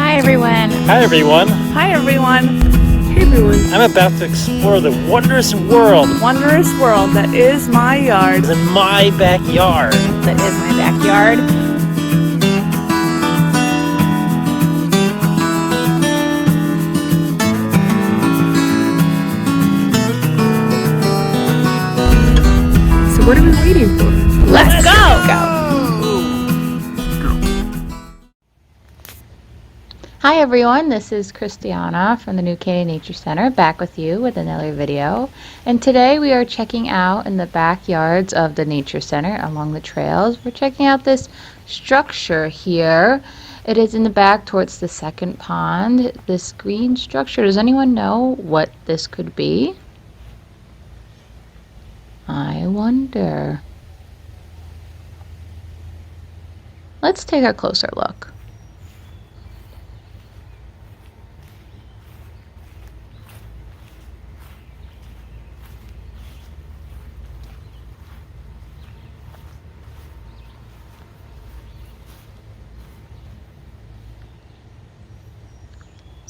Hi everyone. Hi everyone. Hi everyone. Hey everyone. I'm about to explore the wondrous world. Wondrous world that is my yard. In my backyard. That is my backyard. So what are we waiting for? Let's go! Hi everyone, this is Christiana from the New Canaan Nature Center, back with you with another video. And today we are checking out in the backyards of the Nature Center along the trails. We're checking out this structure here. It is in the back towards the second pond. This green structure, does anyone know what this could be? I wonder. Let's take a closer look.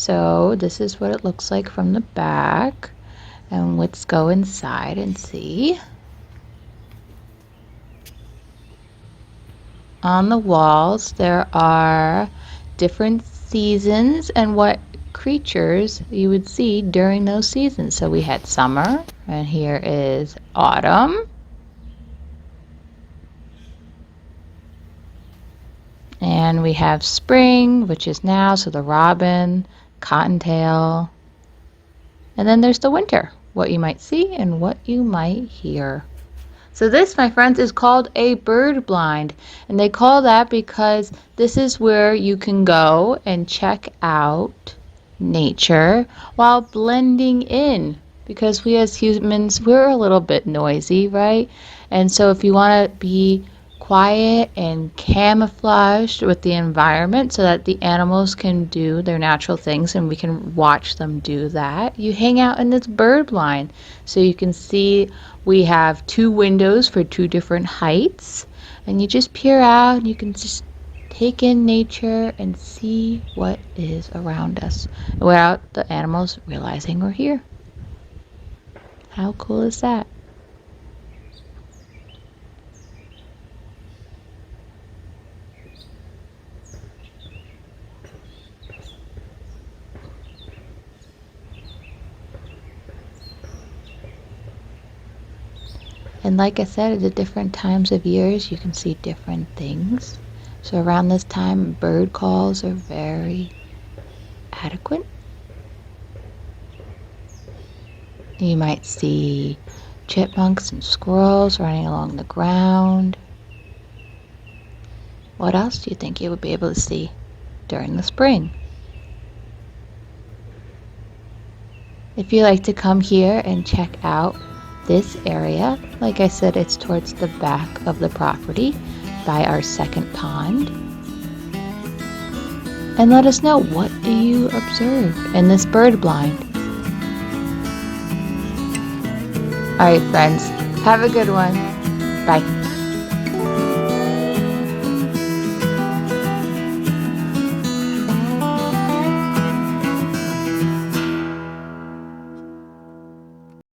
So this is what it looks like from the back, and let's go inside and see. On the walls there are different seasons and what creatures you would see during those seasons. So we had summer, and here is autumn. And we have spring, which is now, so the robin, cottontail, and then there's the winter, what you might see and what you might hear. So this, my friends, is called a bird blind, and they call that because this is where you can go and check out nature while blending in, because we as humans, we're a little bit noisy, right? And so if you want to be quiet and camouflaged with the environment so that the animals can do their natural things and we can watch them do that, you hang out in this bird blind. So you can see we have 2 windows for 2 different heights, and you just peer out and you can just take in nature and see what is around us without the animals realizing we're here. How cool is that? And like I said, at the different times of years, you can see different things. So around this time, bird calls are very adequate. You might see chipmunks and squirrels running along the ground. What else do you think you would be able to see during the spring? If you like to come here and check out this area, like I said, it's towards the back of the property by our second pond. And let us know, what do you observe in this bird blind? Alright friends, have a good one. Bye.